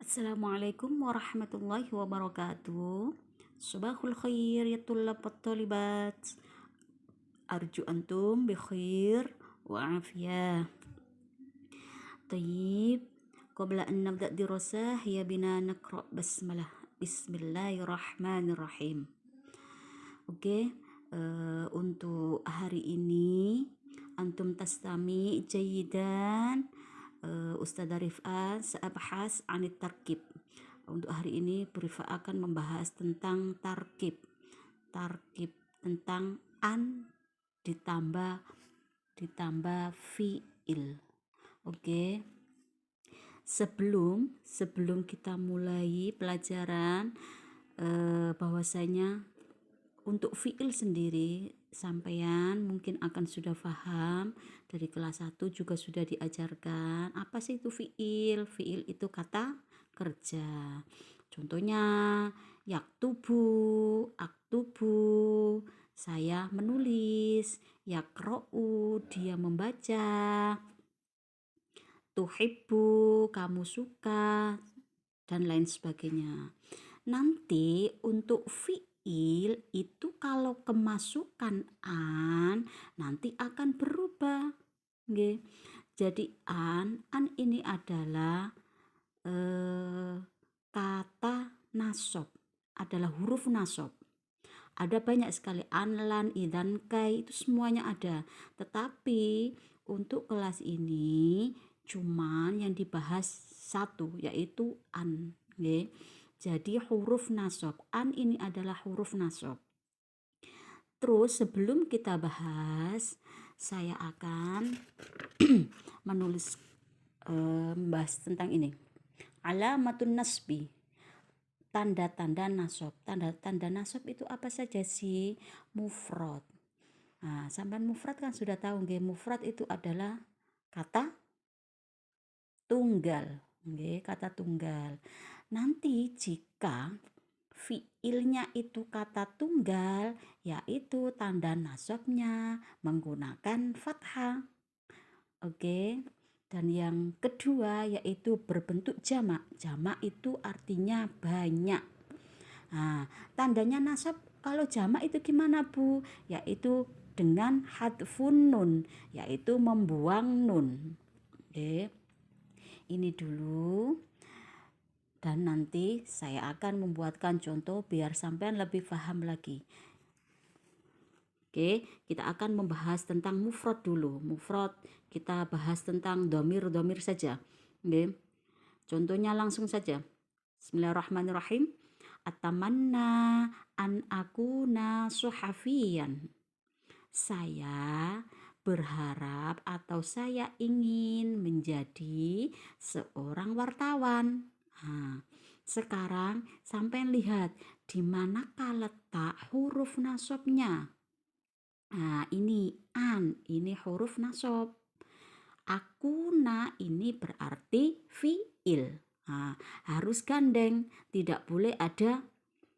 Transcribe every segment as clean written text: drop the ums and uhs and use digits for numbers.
Assalamualaikum warahmatullahi wabarakatuh. Subahul khair ya tullab wa talibat. Arju antum bi khair wa afiyah. Tayyib. Qabla an nabda dirasah ya bina naqra basmalah. Bismillahirrahmanirrahim. Oke, untuk hari ini antum tastami jayidan. Ustadzah Rifat seabhas anit tarkib. Untuk hari ini Rifat akan membahas tentang tarkib tentang an ditambah fiil. Oke. Sebelum kita mulai pelajaran, bahwasanya untuk fiil sendiri sampean mungkin akan sudah paham, dari kelas 1 juga sudah diajarkan apa sih itu fiil. Fiil itu kata kerja. Contohnya yaktubu, aktubu, saya menulis, yakro'u, dia membaca, tuhibbu, kamu suka, dan lain sebagainya. Nanti untuk fiil itu kalau kemasukan an nanti akan berubah. Nggih. Jadi an ini adalah kata nasab, adalah huruf nasab. Ada banyak sekali an, lan, idan, kai, itu semuanya ada. Tetapi untuk kelas ini cuman yang dibahas satu, yaitu an. Okay. Jadi huruf nasab, an ini adalah huruf nasab. Terus sebelum kita bahas, saya akan membahas tentang ini. Alamatun nasbi, tanda-tanda nasab. Tanda-tanda nasab itu apa saja sih? Mufrad. Nah, sampean mufrad kan sudah tahu nggih, mufrad itu adalah kata tunggal. Nggih, kata tunggal. Nanti jika fiilnya itu kata tunggal, yaitu tanda nasabnya menggunakan fathah. Oke. Dan yang kedua yaitu berbentuk jamak. Jamak itu artinya banyak. Nah, tandanya nasab kalau jamak itu gimana, Bu? Yaitu dengan hadfun nun, yaitu membuang nun. Oke. Ini dulu. Dan nanti saya akan membuatkan contoh biar sampean lebih paham lagi. Oke, kita akan membahas tentang mufrad dulu. Mufrad kita bahas tentang domir saja. Oke. Contohnya langsung saja. Bismillahirrahmanirrahim. Atamanna an akuna suhafiyan. Saya berharap atau saya ingin menjadi seorang wartawan. Nah, sekarang sampai lihat di manakah letak huruf nasabnya. Nah, ini an, ini huruf nasab. Akuna ini berarti fiil. Nah, harus gandeng, tidak boleh ada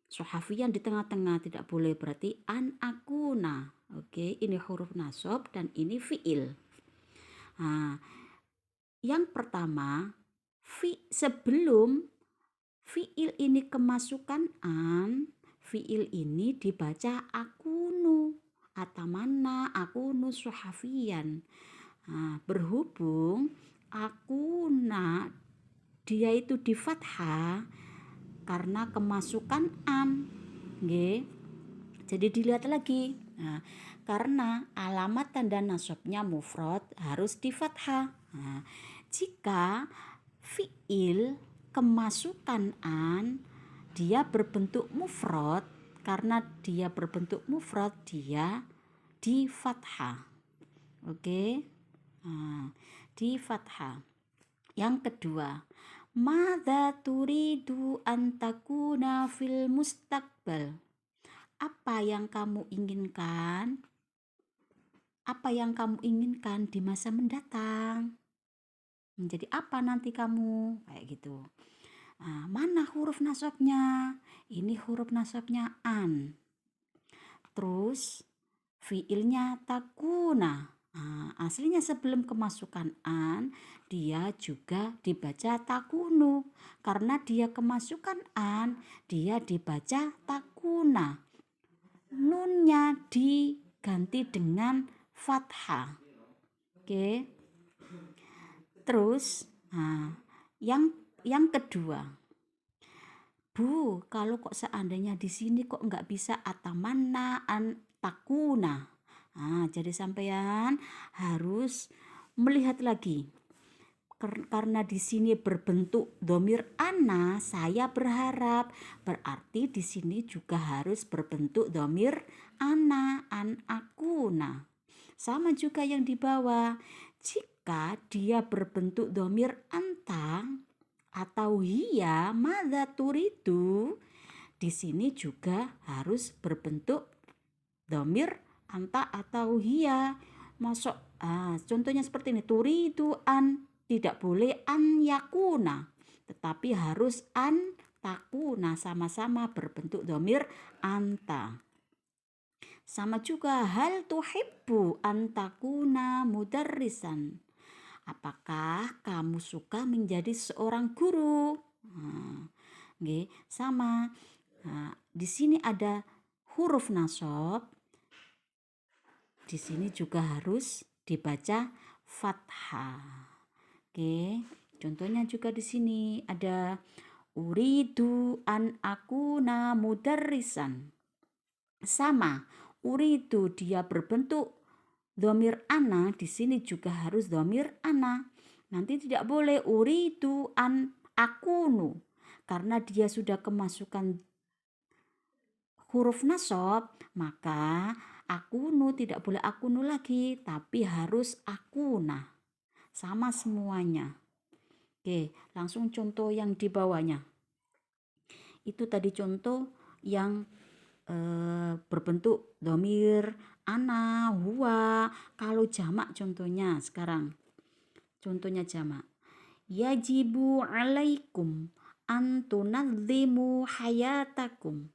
suhafiyan di tengah-tengah, tidak boleh, berarti an akuna. Oke, ini huruf nasab dan ini fiil. Nah, yang pertama, sebelum fiil ini kemasukan an, fiil ini dibaca akunu, atamanna akunu suhafiyan. Nah, berhubung akuna dia itu di fathah karena kemasukan an. Nggih. Jadi dilihat lagi. Nah, karena alamat tanda nasabnya mufrad harus di fathah. Nah, jika fiil kemasukan an, dia berbentuk mufrad, karena dia berbentuk mufrad dia di fathah. Oke. Nah, di fathah. Yang kedua, madza turidu an takuna fil mustaqbal? Apa yang kamu inginkan? Apa yang kamu inginkan di masa mendatang? Menjadi apa nanti kamu? Kayak gitu. Nah, mana huruf nasabnya? Ini huruf nasabnya an. Terus fiilnya takuna. Aslinya sebelum kemasukan an, dia juga dibaca takunu. Karena dia kemasukan an, dia dibaca takuna. Nunnya diganti dengan fathah. Oke. Terus, yang kedua, Bu, kalau kok seandainya di sini kok nggak bisa atamanna an takuna. Jadi sampean harus melihat lagi. Karena di sini berbentuk domir ana, saya berharap berarti di sini juga harus berbentuk domir ana, an akuna. Sama juga yang di bawah. Jika dia berbentuk domir anta atau hiya, madza turidu, di sini juga harus berbentuk domir anta atau hiya. Masuk contohnya seperti ini, turidu an, tidak boleh an yakuna, tetapi harus an takuna, sama-sama berbentuk domir anta. Sama juga hal tuhibbu an takuna mudarrisan. Apakah kamu suka menjadi seorang guru? Sama. Di sini ada huruf nasab. Di sini juga harus dibaca fathah. Contohnya juga di sini ada uridu an akuna mudarrisan. Sama, uridu dia berbentuk domir ana, di sini juga harus domir ana. Nanti tidak boleh uridu an akunu, karena dia sudah kemasukan huruf nasab, maka akunu tidak boleh akunu lagi, tapi harus akuna. Sama semuanya. Langsung contoh yang di bawahnya. Itu tadi contoh yang berbentuk domir ana, huwa. Kalau jamak contohnya sekarang. Contohnya jamak. Yajibu alaikum an tunadzimu hayatakum.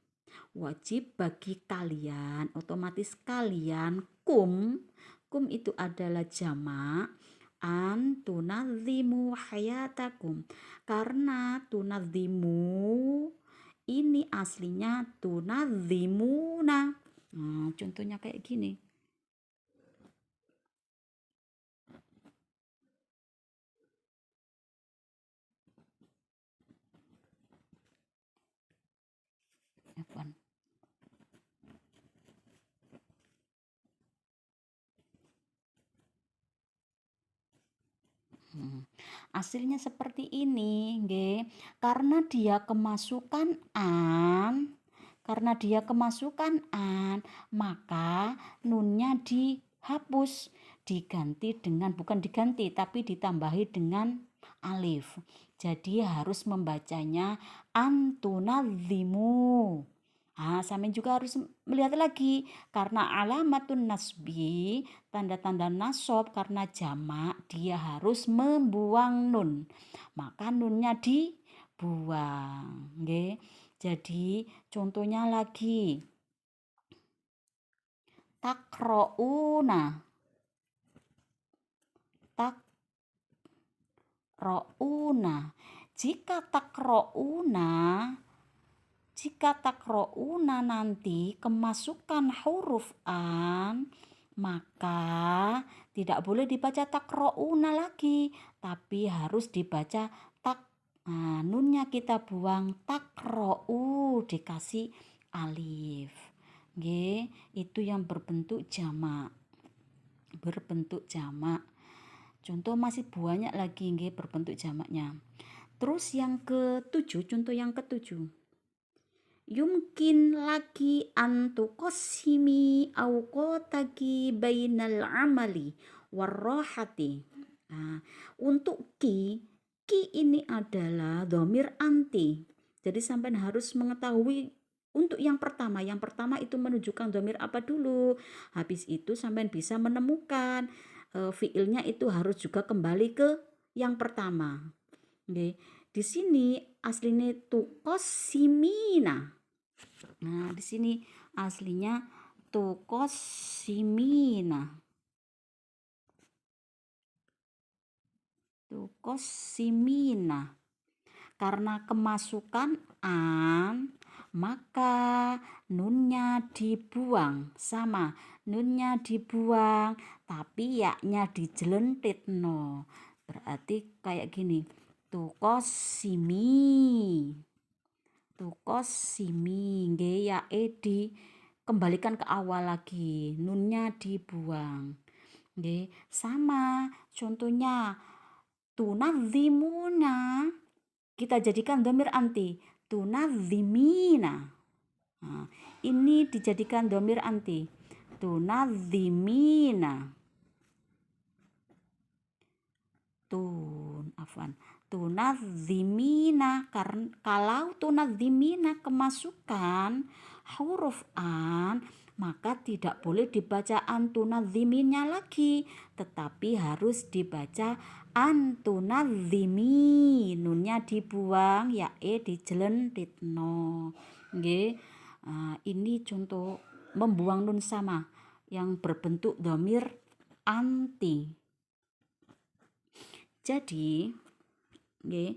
Wajib bagi kalian, otomatis kalian, kum itu adalah jamak, an tunadzimu hayatakum. Karena tunadzimu ini aslinya tunadzimuna. Contohnya kayak gini. Hasilnya seperti ini, nggih. Karena dia kemasukan an, maka nunnya dihapus, diganti dengan, bukan diganti tapi ditambahi dengan alif. Jadi harus membacanya antunadzimu. Sampai juga harus melihat lagi, karena alamatun nasbi, tanda-tanda nasab, karena jamak dia harus membuang nun, maka nunnya dibuang. Jadi contohnya lagi, takrouna, jika takrouna nanti kemasukan huruf an, maka tidak boleh dibaca takrouna lagi, tapi harus dibaca nunnya kita buang, takrou dikasih alif. Itu yang berbentuk jamak. Contoh masih banyak lagi berbentuk jamaknya. Terus yang ketujuh, contoh yang ketujuh. Yumkin laki antukosimi awqotaki bainal amali warrohati. Untuk ki ini adalah domir anti. Jadi sampai harus mengetahui untuk yang pertama itu menunjukkan domir apa dulu. Habis itu sampai bisa menemukan fiilnya itu harus juga kembali ke yang pertama. Di sini aslinya tukosimina. Di sini aslinya tukosimina. tuqassimina. Karena kemasukan an, maka nunnya dibuang. Sama, nunnya dibuang, tapi yaknya dijelentitno. Berarti kayak gini, tuqassimi. Tuqassimi, nggih, yae dikembalikan ke awal lagi, nunnya dibuang. Nggih, sama contohnya tunadzimuna, kita jadikan dhamir anti, tunadzimina. Nah, ini dijadikan dhamir anti, tunadzimina. Tunadzimina, karena kalau tunadzimina kemasukan huruf an, maka tidak boleh dibaca antunadziminya lagi, tetapi harus dibaca antunadzimi, nunnya dibuang, yae dijelentitno. Nggih. Ini contoh membuang nun sama yang berbentuk dhamir anti. Jadi nggih,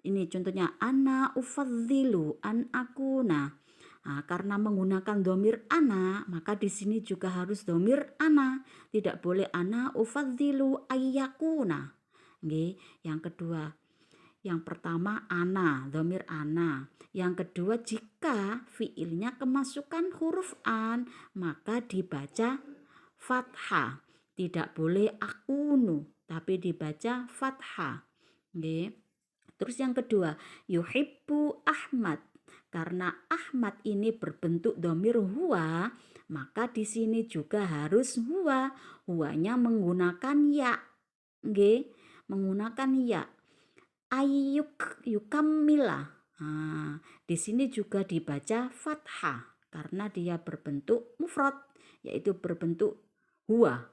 ini contohnya ana ufadzilu an akuna. Karena menggunakan dhamir ana, maka di sini juga harus dhamir ana. Tidak boleh ana ufadzilu ayyakuna. Nggih, yang kedua. Yang pertama ana, dhamir ana. Yang kedua, jika fiilnya kemasukan huruf an, maka dibaca fathah. Tidak boleh akunu, tapi dibaca fathah. Nggih. Terus yang kedua, yuhibbu Ahmad. Karena Ahmad ini berbentuk dhamir huwa, maka di sini juga harus huwa. Huwanya menggunakan ya. Nggih, menggunakan ya. Yukammila. Di sini juga dibaca fathah karena dia berbentuk mufrad, yaitu berbentuk huwa.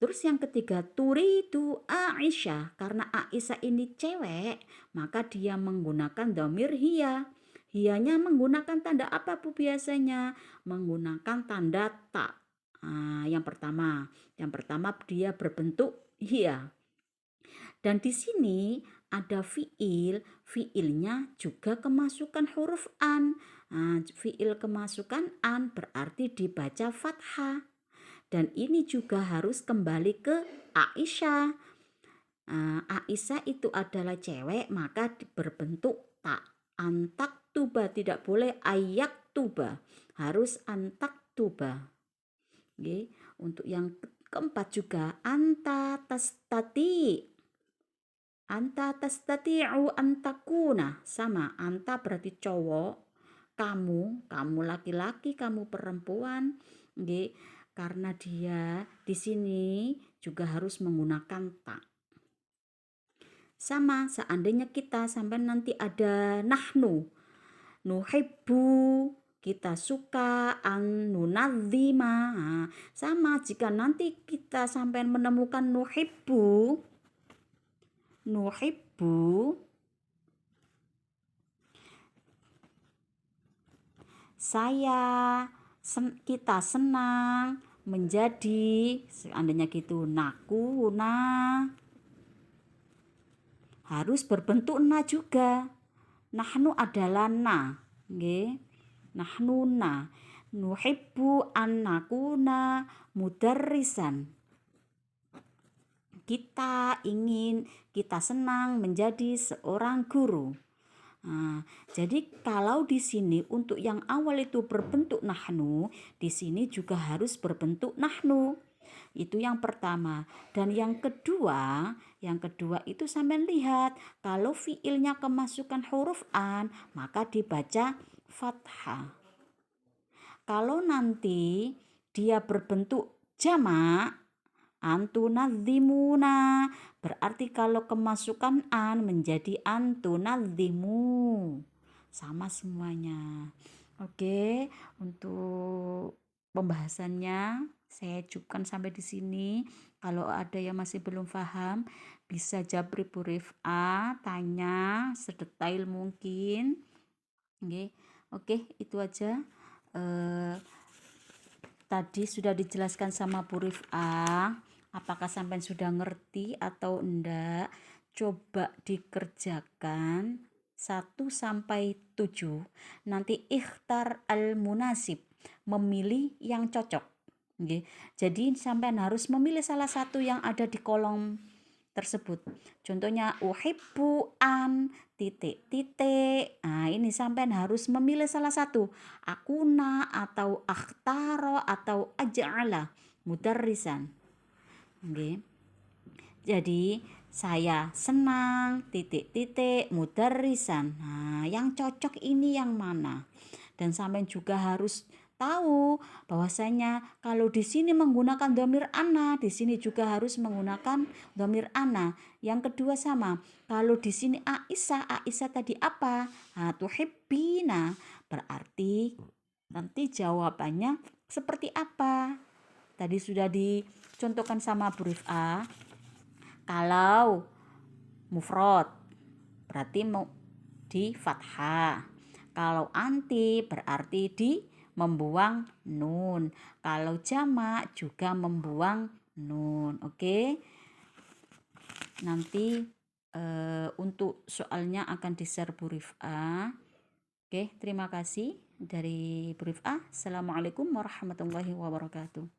Terus yang ketiga, turidu Aisyah. Karena Aisyah ini cewek, maka dia menggunakan dhamir hiya. Hiyanya menggunakan tanda apa Bu biasanya? Menggunakan tanda ta. Yang pertama dia berbentuk hiya. Dan di sini ada fiilnya juga kemasukan huruf an. Fiil kemasukan an berarti dibaca fathah. Dan ini juga harus kembali ke Aisyah. Aisyah itu adalah cewek, maka berbentuk tak. Antak tuba, tidak boleh ayak tuba, harus antak tuba. Oke. Untuk yang keempat juga anta tastati'u antakuna. Sama, anta berarti cowok, kamu laki-laki, kamu perempuan. Oke. Karena dia di sini juga harus menggunakan ta. Sama, seandainya kita sampai nanti ada nahnu, nuhibbu, kita suka, an nunadzima. Sama, jika nanti kita sampai menemukan nuhibbu, kita senang menjadi, seandainya gitu, nakuna, harus berbentuk na juga. Nahnu adalah na, nggih. Nahnu na. Nuhibbu an nakuna mudarrisan. Kita senang menjadi seorang guru. Jadi kalau di sini untuk yang awal itu berbentuk nahnu, di sini juga harus berbentuk nahnu. Itu yang pertama. Dan yang kedua itu sampean lihat, kalau fiilnya kemasukan huruf an, maka dibaca fathah. Kalau nanti dia berbentuk jamak, antunadzimuna, berarti kalau kemasukan an menjadi antunadzimu. Sama semuanya. Oke, untuk pembahasannya saya cukupkan sampai di sini. Kalau ada yang masih belum paham, bisa japri huruf A, tanya sedetail mungkin. Oke, itu aja. Tadi sudah dijelaskan sama huruf A. Apakah sampean sudah ngerti atau enggak? Coba dikerjakan 1 sampai 7. Nanti ikhtar al-munasib, memilih yang cocok. Oke. Jadi sampean harus memilih salah satu yang ada di kolom tersebut. Contohnya uhibbu an titik-titik. Nah, ini sampean harus memilih salah satu. Akuna atau akhtaro atau aj'ala mudarrisan. Oke. Jadi saya senang titik-titik mudarrisan. Nah, yang cocok ini yang mana? Dan sampean juga harus tahu bahwasanya kalau di sini menggunakan dhamir ana, di sini juga harus menggunakan dhamir ana. Yang kedua sama. Kalau di sini Aisyah, Aisyah tadi apa? Nah, tuhibbina. Berarti nanti jawabannya seperti apa? Tadi sudah dicontohkan sama huruf A. Kalau mufrad berarti mau di fathah. Kalau anti berarti di membuang nun. Kalau jamak juga membuang nun. Oke. Nanti untuk soalnya akan di-share huruf A. Oke, terima kasih dari huruf A. Assalamualaikum warahmatullahi wabarakatuh.